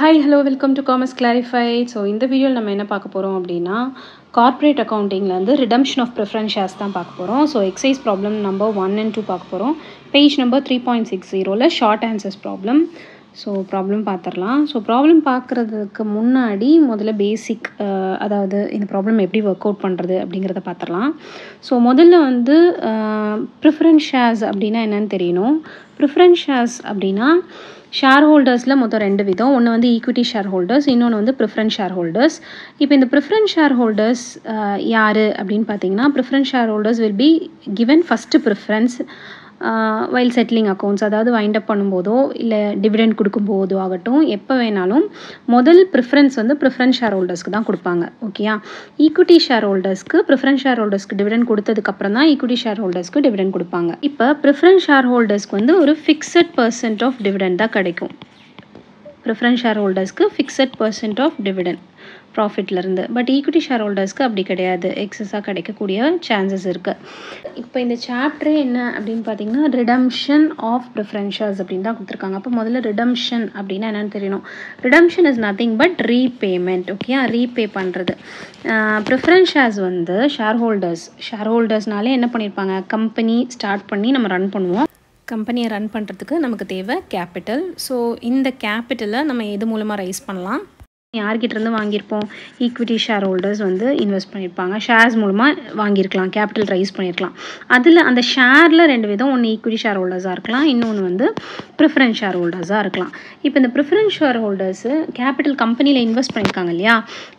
Hi, hello, welcome to Commerce Clarified. So, in the video, we will talk about corporate accounting redemption of preference shares. So, exercise problem number 1 and 2. Page number 3.60 short answers problem. So, problem பார்த்துறலாம். So, problem பார்க்கறதுக்கு முன்னாடி முதல்ல பேசிக் அதாவது இந்த problem எப்படி work out பண்ணுறது அப்படிங்கிறத பார்த்துறலாம். So முதல்ல preference shares அப்படின்னா என்னன்னு தெரியணும். ப்ரிஃபரன்ஸ் ஷேர்ஸ் அப்படின்னா ஷேர் ஹோல்டர்ஸில் மொத்தம் ரெண்டு விதம். ஒன்று ஈக்விட்டி ஷேர் ஹோல்டர்ஸ், இன்னொன்று ப்ரிஃபரன்ஸ் ஷேர் ஹோல்டர்ஸ். இப்போ இந்த ப்ரிஃபரன்ஸ் ஷேர் ஹோல்டர்ஸ் யார் அப்படின்னு பார்த்தீங்கன்னா, preference share holders will be given first preference while settling accounts, அதாவது வைண்ட் அப் பண்ணும்போதோ இல்லை டிவிடெண்ட் கொடுக்கும்போதோ ஆகட்டும், எப்போ வேணாலும் முதல் ப்ரிஃபரன்ஸ் ப்ரிஃபரன்ஸ் ஷேர் ஹோல்டர்ஸ்க்கு தான் கொடுப்பாங்க. ஓகேயா? ஈக்விட்டி ஷேர் ஹோல்டர்ஸ்க்கு ப்ரிஃபரன்ஸ் ஷேர் ஹோல்டர்ஸ்க்கு டிவிடெண்ட் கொடுத்ததுக்கப்புறம் தான் ஈக்விட்டி ஷேர் ஹோல்டர்ஸ்க்கு டிவிடெண்ட் கொடுப்பாங்க. இப்போ ப்ரிஃபரன்ஸ் ஷேர் ஹோல்டர்ஸ்க்கு ஒரு ஃபிக்ஸட் % ஆஃப் டிவிடெண்ட் தான் கிடைக்கும். ப்ரிஃபரன்ஸ் ஷேர் ஹோல்டர்ஸ்க்கு ஃபிக்ஸட் % ஆஃப் டிவிடெண்ட் ப்ராஃபிட்லேருந்து. பட் ஈக்விட்டி ஷேர் ஹோல்டர்ஸ்க்கு அப்படி கிடையாது, எக்ஸஸாக கிடைக்கக்கூடிய சான்சஸ் இருக்குது. இப்போ இந்த சாப்டரே என்ன அப்படின்னு பார்த்தீங்கன்னா, ரிடம்ஷன் ஆஃப் ப்ரிஃபரன்ஸ் ஷேர்ஸ் அப்படின்னு தான் கொடுத்துருக்காங்க. அப்போ முதல்ல ரிடம்ஷன் அப்படின்னா என்னென்னு தெரியணும். Redemption is nothing but repayment. Okay, repay பண்ணுறது. ப்ரிஃபரன்ஸ் ஷேர்ஸ் ஷேர் ஹோல்டர்ஸ்னாலே என்ன பண்ணியிருப்பாங்க, கம்பெனி ஸ்டார்ட் பண்ணி நம்ம ரன் பண்ணுவோம். கம்பெனியை ரன் பண்ணுறதுக்கு நமக்கு தேவை கேபிட்டல். ஸோ இந்த கேபிட்டலை நம்ம எது மூலமாக ரைஸ் பண்ணலாம், யார்கிட்டேருந்து வாங்கியிருப்போம், ஈக்விட்டி ஷேர் ஹோல்டர்ஸ் இன்வெஸ்ட் பண்ணியிருப்பாங்க, ஷேர்ஸ் மூலமாக வாங்கியிருக்கலாம், கேபிட்டல் ரைஸ் பண்ணியிருக்கலாம். அதில் அந்த ஷேரில் ரெண்டு விதம், ஒன்று ஈக்விட்டி ஷேர் ஹோல்டர்ஸாக இருக்கலாம், இன்னொன்று ப்ரிஃபரன்ஸ் ஷேர் ஹோல்டர்ஸாக இருக்கலாம். இப்போ இந்த ப்ரிஃபரன்ஸ் ஷேர் ஹோல்டர்ஸு கேபிட்டல் கம்பெனியில் இன்வெஸ்ட் பண்ணியிருக்காங்க இல்லையா,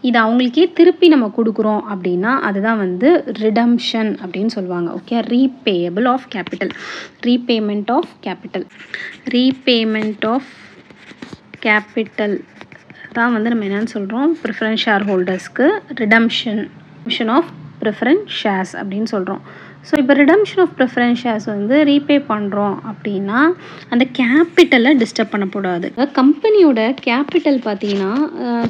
இது அவங்களுக்கே திருப்பி நம்ம கொடுக்குறோம் அப்படின்னா அதுதான் ரிடம்ஷன் அப்படின்னு சொல்லுவாங்க. Okay, repayable of capital, repayment of capital தான் நம்ம என்னென்னு சொல்கிறோம், ப்ரிஃபரன்ஸ் ஷேர் ஹோல்டர்ஸ்க்கு ரிடம்ஷன் ஆஃப் ப்ரிஃபரன்ஸ் ஷேர்ஸ் அப்படின்னு சொல்கிறோம். ஸோ இப்போ redemption of preference shares repay பண்ணுறோம் அப்படின்னா அந்த கேபிட்டலை டிஸ்டர்ப் பண்ணக்கூடாது. கம்பெனியோட கேபிட்டல் பார்த்தீங்கன்னா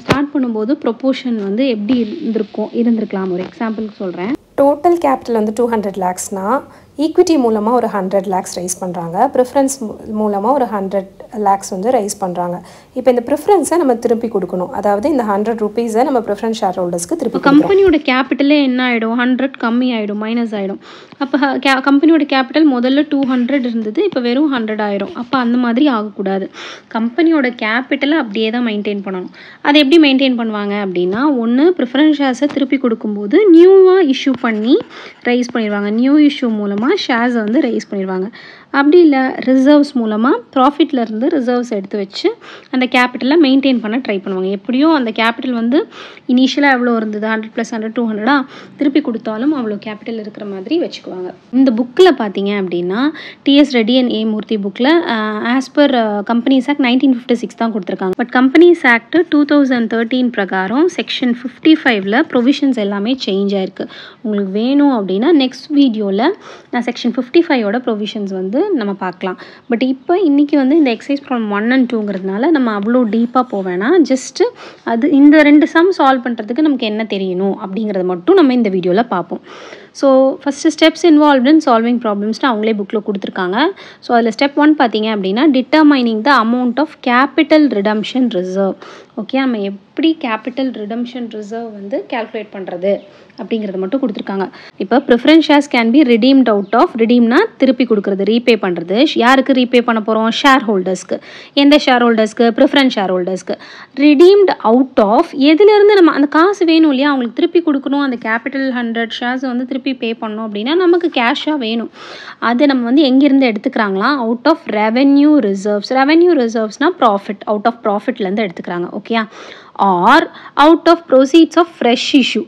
ஸ்டார்ட் பண்ணும்போது ப்ரொப்போர்ஷன் எப்படி இருந்திருக்கலாம். ஒரு எக்ஸாம்பிளுக்கு சொல்கிறேன். டோட்டல் கேபிட்டல் 200 lakhsனா ஈக்விட்டி மூலமாக ஒரு 100 lakhs ரைஸ் பண்ணுறாங்க, ப்ரிஃபரன்ஸ் மூலமாக ஒரு 100 lakhs ரைஸ் பண்ணுறாங்க. இப்போ இந்த ப்ரிஃபரன்ஸை நம்ம திருப்பி கொடுக்கணும், அதாவது இந்த 100 rupees நம்ம ப்ரிஃபரன்ஸ் ஷேர் ஹோல்டர்ஸ்க்கு திருப்பி. கம்பெனியோட கேபிட்டலே என்ன ஆகிடும், 100 கம்மி ஆகிடும், மைனஸ் ஆகிடும். அப்போ கம்பெனியோட கேபிட்டல் முதல்ல 200 இருந்தது, இப்போ வெறும் 100 ஆயிரும். அப்போ அந்த மாதிரி ஆகக்கூடாது. கம்பெனியோட கேபிட்டலை அப்படியே தான் மெயின்டைன் பண்ணணும். அதை எப்படி மெயின்டைன் பண்ணுவாங்க அப்படின்னா, ஒன்று ப்ரிஃபரன்ஸ் ஷேர்ஸை திருப்பி கொடுக்கும்போது நியூவாக இஷ்யூ பண்ணி ரைஸ் பண்ணிடுவாங்க, நியூ இஷ்யூ மூலமாக ஷேர்ஸை ரைஸ் பண்ணிடுவாங்க. அப்படி இல்லை ரிசர்வ்ஸ் மூலமாக ப்ராஃபிட்லேருந்து ரிசர்வ்ஸ் எடுத்து வச்சு அந்த கேபிட்டலை மெயின்டைன் பண்ண ட்ரை பண்ணுவாங்க. எப்படியோ அந்த கேபிட்டல் இனிஷியலாக எவ்வளோ இருந்தது, 100 + 100 200 திருப்பி கொடுத்தாலும் அவ்வளோ கேபிட்டல் இருக்கிற மாதிரி வச்சுக்குவாங்க. இந்த புக்கில் பார்த்தீங்க அப்படின்னா டிஎஸ் ரெட்டி அண்ட் ஏ மூர்த்தி புக்கில் ஆஸ் பர் கம்பெனிஸ் ஆக்ட் 1956 தான் கொடுத்துருக்காங்க. பட் கம்பெனிஸ் ஆக்ட் 2013 பிரகாரம் செக்ஷன் 55ல் ப்ரொவிஷன்ஸ் எல்லாமே சேஞ்ச் ஆயிருக்கு. உங்களுக்கு வேணும் அப்படின்னா நெக்ஸ்ட் வீடியோவில் நான் செக்ஷன் 55ஓட ப்ரொவிஷன்ஸ் நம்ம பார்க்கலாம். பட் இப்போ இன்றைக்கி இந்த எக்ஸசைஸ் ப்ராப்ளம் 1 and 2ங்கிறதுனால நம்ம அவ்வளோ டீப்பாக போவேனா, ஜஸ்ட்டு அது இந்த 2 சம் சால்வ் பண்ணுறதுக்கு நமக்கு என்ன தெரியணும் அப்படிங்கிறத மட்டும் நம்ம இந்த வீடியோவில் பார்ப்போம். So first steps involved in solving ப்ராப்ளம்ஸ்னு அவங்களே புக்கில் கொடுத்துருக்காங்க. ஸோ அதில் ஸ்டெப் 1 பார்த்தீங்க அப்படின்னா determining the amount of capital redemption reserve. Okay, நம்ம எப்படி கேபிட்டல் ரிடம்ஷன் ரிசர்வ் கேல்குலேட் பண்ணுறது அப்படிங்கிறத மட்டும் கொடுத்துருக்காங்க. இப்போ preference shares can be redeemed out of, ரிடீம்னா திருப்பி கொடுக்குறது, ரீபே பண்ணுறது. யாருக்கு ரீபே பண்ண போகிறோம், ஷேர் ஹோல்டர்ஸ்க்கு. எந்த ஷேர் ஹோல்டர்ஸ்க்கு, ப்ரிஃபரன்ஸ் ஷேர் ஹோல்டர்ஸ்க்கு. ரிடீம்ட் அவுட் ஆஃப் எதுலேருந்து நம்ம அந்த காசு வேணும் இல்லையா, அவங்களுக்கு திருப்பி கொடுக்கணும். அந்த கேபிட்டல் 100 shares திருப்பி பே பண்ணோம் அப்படின்னா நமக்கு கேஷாக வேணும். அது நம்ம எங்கேருந்து எடுத்துக்கிறாங்களா, out of revenue reserves. Revenue ரிசர்வ்ஸ்னால் ப்ராஃபிட், அவுட் ஆஃப் ப்ராஃபிட்லேருந்து எடுத்துக்கிறாங்க. Okay, or out of proceeds of fresh issue.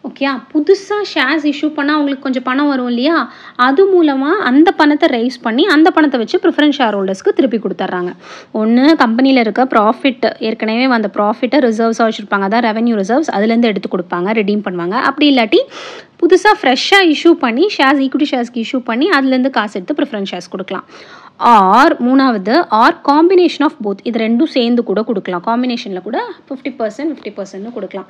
Okay, புதுசாக ஷேர்ஸ் இஷ்யூ பண்ணால் அவங்களுக்கு கொஞ்சம் பணம் வரும் இல்லையா, அது மூலமாக அந்த பணத்தை ரைஸ் பண்ணி அந்த பணத்தை வச்சு ப்ரிஃபரன்ஸ் ஷேர் ஹோல்டர்ஸ்க்கு திருப்பி கொடுத்துட்றாங்க. ஒன்று கம்பெனியில் இருக்க ப்ராஃபிட், ஏற்கனவே அந்த ப்ராஃபிட்டை ரிசர்வ்ஸாக வச்சுருப்பாங்க, அதான் ரெவென்யூ ரிசர்வ்ஸ், அதுலேருந்து எடுத்து கொடுப்பாங்க, ரிடீம் பண்ணுவாங்க. அப்படி இல்லாட்டி புதுசாக ஃப்ரெஷ்ஷாக இஷ்யூ பண்ணி ஷேர்ஸ், ஈக்விட்டி ஷேர்ஸ்க்கு இஷ்யூ பண்ணி அதுலேருந்து காசு எடுத்து ப்ரிஃபரன்ஸ் ஷேர்ஸ் கொடுக்கலாம். ஆர் மூணாவது ஆர் காம்பினேஷன் ஆஃப் போத். இது ரெண்டும் சேர்ந்து கூட கொடுக்கலாம். காம்பினேஷனில் கூட 50% 50% கொடுக்கலாம்.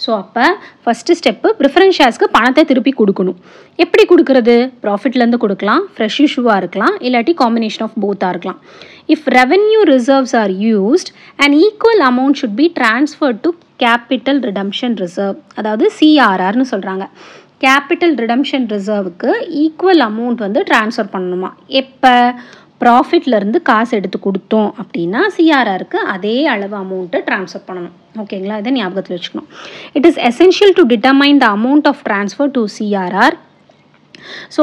ஸோ அப்போ ஃபஸ்ட்டு ஸ்டெப்பு ப்ரிஃபரன்ஸ் ஷேர்ஸ்க்கு பணத்தை திருப்பி கொடுக்கணும். எப்படி கொடுக்குறது? ப்ராஃபிட்லேருந்து கொடுக்கலாம், ஃப்ரெஷ் இஷ்யூவாக இருக்கலாம், இல்லாட்டி காம்பினேஷன் ஆஃப் போத்தாக இருக்கலாம். If revenue reserves are used and equal amount should be transferred to capital redemption reserve, அதாவது சிஆர்ஆர்னு சொல்கிறாங்க. கேபிட்டல் ரிடம்ஷன் ரிசர்வுக்கு ஈக்குவல் அமௌண்ட் வந்து ட்ரான்ஸ்ஃபர் பண்ணணுமா? எப்போ? ப்ராஃபிட்லேருந்து காசு எடுத்து கொடுத்தோம் அப்படின்னா சிஆர்ஆருக்கு அதே அளவு அமௌண்ட்டை ட்ரான்ஸ்ஃபர் பண்ணணும். ஓகேங்களா? இதை ஞாபகத்தில் வச்சுக்கணும். It is essential to determine the amount of transfer to CRR. So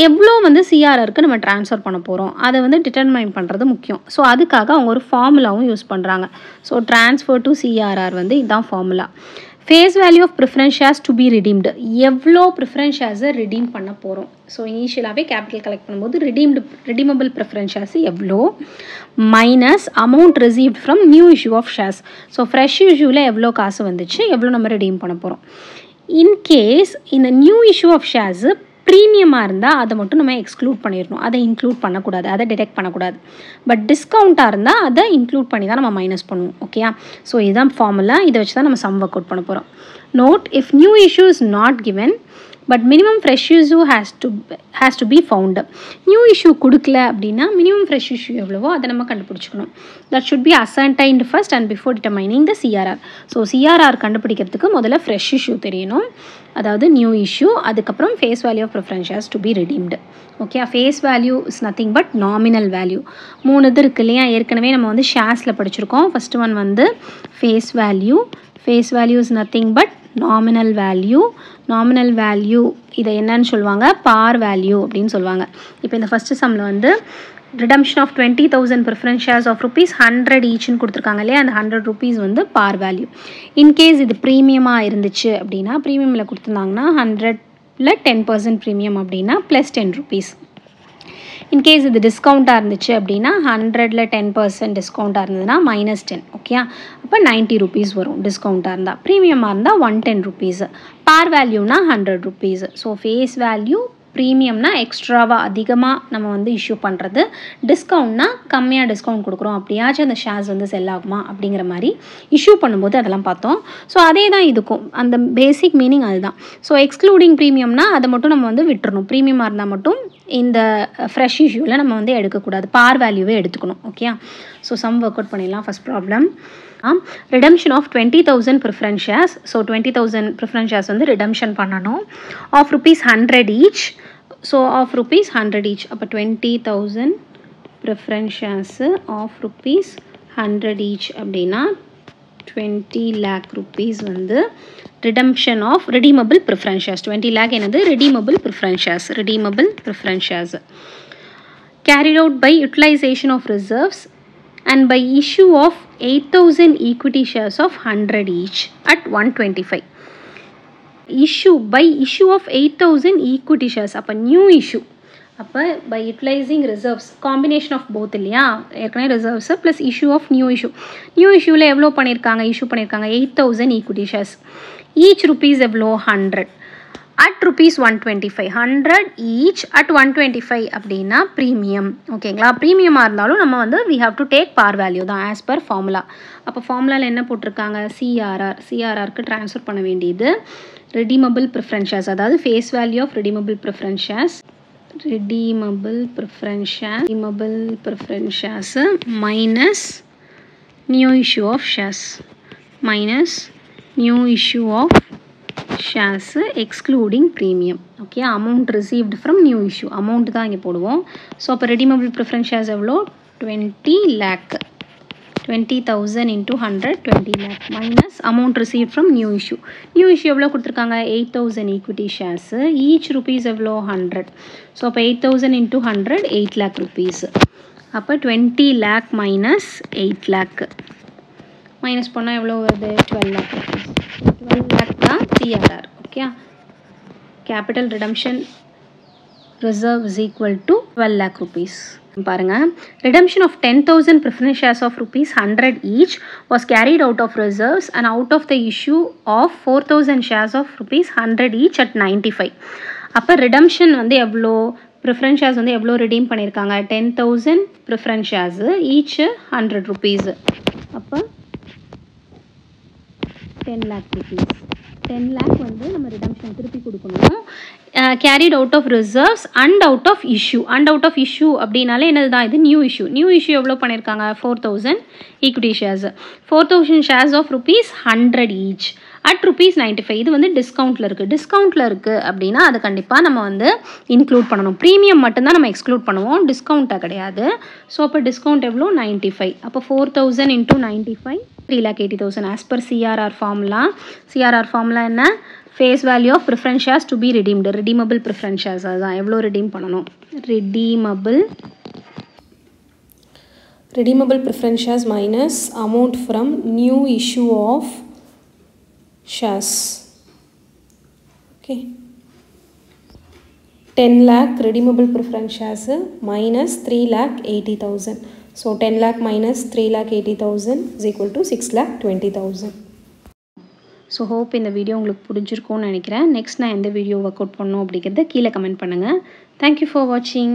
எவ்வளோ வந்து சிஆர்ஆருக்கு நம்ம ட்ரான்ஸ்ஃபர் பண்ண போகிறோம் அதை வந்து டிட்டர்மைன் பண்ணுறது முக்கியம். ஸோ அதுக்காக அவங்க ஒரு ஃபார்முலாவும் யூஸ் பண்ணுறாங்க. ஸோ ட்ரான்ஸ்ஃபர் டு சிஆர்ஆர் வந்து இதுதான் formula. Face value of preference shares to be redeemed, எவ்வளோ ப்ரிஃபரன்ஸ் ஷேர்ஸை ரிடீம் பண்ண போகிறோம். ஸோ இனிஷியலாகவே கேபிட்டல் கலெக்ட் பண்ணும்போது ரிடீமபிள் ப்ரிஃபரன்ஸ் ஷேர்ஸ் எவ்வளோ minus amount received from new issue of shares. So fresh இஷ்யூவில் எவ்வளோ காசு வந்துச்சு, எவ்வளோ நம்ம ரிடீம் பண்ண போகிறோம். இன்கேஸ் இந்த நியூ இஷ்யூ ஆஃப் ஷேர்ஸு ப்ரீமியமாக இருந்தால் அதை மட்டும் நம்ம எக்ஸ்க்ளூட் பண்ணிடணும், அதை இன்க்ளூட் பண்ணக்கூடாது, அதை டிடெக்ட் பண்ணக்கூடாது. பட் டிஸ்கவுண்ட்டாக இருந்தால் அதை இன்க்ளூட் பண்ணி தான் நம்ம மைனஸ் பண்ணுவோம். ஓகேயா? ஸோ இதுதான் ஃபார்முலா. இதை வச்சு தான் நம்ம சம் ஒர்க் அவுட் பண்ண போகிறோம். Note, if new issue is not given but minimum fresh issue has to be found. New issue கொடுக்கல அப்படின்னா மினிமம் ஃப்ரெஷ் இஷ்யூ எவ்வளவோ அதை நம்ம கண்டுபிடிச்சிக்கணும். That should be ascertained first and before determining the CRR. So CRR கண்டுபிடிக்கிறதுக்கு முதல்ல fresh issue தெரியணும், அதாவது நியூ இஷ்யூ. அதுக்கப்புறம் face value of preference shares to be redeemed. Okay, face value is nothing but nominal value. 3 இது இருக்குது இல்லையா? ஏற்கனவே நம்ம வந்து ஷேர்ஸில் படிச்சிருக்கோம். ஃபஸ்ட்டு ஒன் வந்து face value. Face value is nothing but nominal value. Nominal value இதை என்னன்னு சொல்லுவாங்க? பார் வேல்யூ அப்படின்னு சொல்லுவாங்க. இப்போ இந்த ஃபஸ்ட்டு சம்மில் வந்து redemption of 20,000 preference shares of ₹100 ஈச்னு கொடுத்துருக்காங்க இல்லையா? அந்த ₹100 வந்து பார் வேல்யூ. இன்கேஸ் இது ப்ரீமியமாக இருந்துச்சு அப்படின்னா, ப்ரீமியமில் கொடுத்துருந்தாங்கன்னா 100ல் 10% ப்ரீமியம் அப்படின்னா ப்ளஸ் ₹10. இன்கேஸ் இது டிஸ்கவுண்ட்டாக இருந்துச்சு அப்படின்னா 100ல் 10% டிஸ்கவுண்ட்டாக இருந்ததுன்னா -10. ஓகே, அப்போ ₹90 வரும் டிஸ்கவுண்ட்டாக இருந்தால். ப்ரீமியமாக இருந்தால் ₹110. பார் வேல்யூனா ₹100. ஸோ ஃபேஸ் வேல்யூ ப்ரீமியம்னா எக்ஸ்ட்ராவாக அதிகமாக நம்ம வந்து இஷ்யூ பண்ணுறது, டிஸ்கவுண்ட்னா கம்மியாக டிஸ்கவுண்ட் கொடுக்குறோம், அப்படியாச்சும் அந்த ஷேர்ஸ் வந்து செல் ஆகுமா அப்படிங்கிற மாதிரி இஷ்யூ பண்ணும்போது அதெல்லாம் பார்த்தோம். ஸோ அதே தான் இதுக்கும், அந்த பேசிக் மீனிங் அதுதான். ஸோ எக்ஸ்க்ளூடிங் ப்ரீமியம்னா அதை மட்டும் நம்ம வந்து விட்டுறணும். ப்ரீமியமாக இருந்தால் மட்டும் இந்த ஃப்ரெஷ் இஷ்யூவில் நம்ம வந்து எடுக்கக்கூடாது, பார் வேல்யூவே எடுத்துக்கணும். Okay, so some work out பண்ணிடலாம். First problem, redemption of 20,000 preference shares. So 20,000 preference shares வந்து redemption பண்ணணும் of ₹100 each. So of ₹100 each. அப்போ 20,000 preference shares of ₹100 each அப்படின்னா 20 lakh rupees வந்து redemption of redeemable preference shares. 20 lakh என்னது? redeemable preference shares. redeemable preference shares carried out by utilization of reserves and by issue of 8,000 equity shares of 100 each at 125. By issue of 8,000 equity shares. அப்போ new issue. அப்போ by utilizing reserves, combination of both இல்லையா? ஏற்கனவே reserves plus issue of new issue. New இஷ்யூவில் எவ்வளோ பண்ணியிருக்காங்க? Issue பண்ணியிருக்காங்க 8,000 equity shares. Each rupees எவ்வளோ? 100 at ₹125. 100 each at 125 அப்படின்னா ப்ரீமியம். ஓகேங்களா? ப்ரீமியமாக இருந்தாலும் நம்ம வந்து we have to take par value தான் as per formula. அப்போ ஃபார்முலாவில் என்ன போட்டிருக்காங்க? சிஆர்ஆருக்கு ட்ரான்ஸ்ஃபர் பண்ண வேண்டியது redeemable preference shares, அதாவது face value of redeemable preference shares minus new issue of shares shares excluding premium. Okay, amount received from new issue amount தான் இங்கே போடுவோம். ஸோ அப்போ redeemable preference shares எவ்வளோ? 20 lakh. 20,000 into 100 20 lakh minus amount received from new issue. New issue எவ்வளோ கொடுத்துருக்காங்க? 8,000 equity shares. each rupees எவ்வளோ? 100. So அப்போ 8,000 into 100 8 lakh rupees. அப்போ 20 lakh minus 8 lakh மைனஸ் பண்ணால் எவ்வளோ வருது? 12 lakh rupees. 12 lakh தான் CRR. Okay, capital redemption reserve is equal to 12 lakh rupees. பாருங்க, redemption of 10,000 preference shares of ₹100 each was carried out of reserves and out of the issue of 4,000 shares of ₹100 each at 95. அப்போ redemption வந்து எவ்வளோ? Preference shares வந்து எவ்வளோ redeem பண்ணியிருக்காங்க 10,000 preference shares each 100 rupees. அப்போ 10 lakh rupees. 10 lakh வந்து நம்ம redemption திருப்பி கொடுக்கணும். Carried out of reserves and out of issue. And out of issue அப்படின்னாலே என்னது தான் இது நியூ இஷ்யூ. நியூ இஷ்யூ எவ்வளோ பண்ணியிருக்காங்க 4,000 equity shares. 4,000 shares of ₹100 each at ₹95. இது வந்து டிஸ்கவுண்ட்டில் இருக்குது. டிஸ்கவுண்ட்டில் இருக்குது அப்படின்னா அது கண்டிப்பாக நம்ம வந்து இன்க்ளூட் பண்ணணும். ப்ரீமியம் மட்டும்தான் நம்ம எக்ஸ்க்ளூட் பண்ணுவோம், டிஸ்கவுண்ட்டாக கிடையாது. ஸோ அப்போ டிஸ்கவுண்ட் எவ்வளோ 95. அப்போ 4,000 into 95 3,80,000 as per CRR formula. CRR formula என்ன? Face value of preference shares to be redeemed. Redeemable preference shares அதுதான் எவ்வளோ ரிடீம் பண்ணணும். redeemable preference shares minus amount from new issue of shares. Okay, 10 lakh redeemable preference shares minus 3,80,000. So 10 lakh minus 3,80,000 is equal to 6,20,000. So hope இந்த video உங்களுக்கு பிடிச்சிருக்கும்னு நினைக்கிறேன். Next நான் எந்த video work out பண்ணணும் அப்படிங்கிறத கீழே கமெண்ட் பண்ணுங்கள். தேங்க்யூ ஃபார் வாட்சிங்.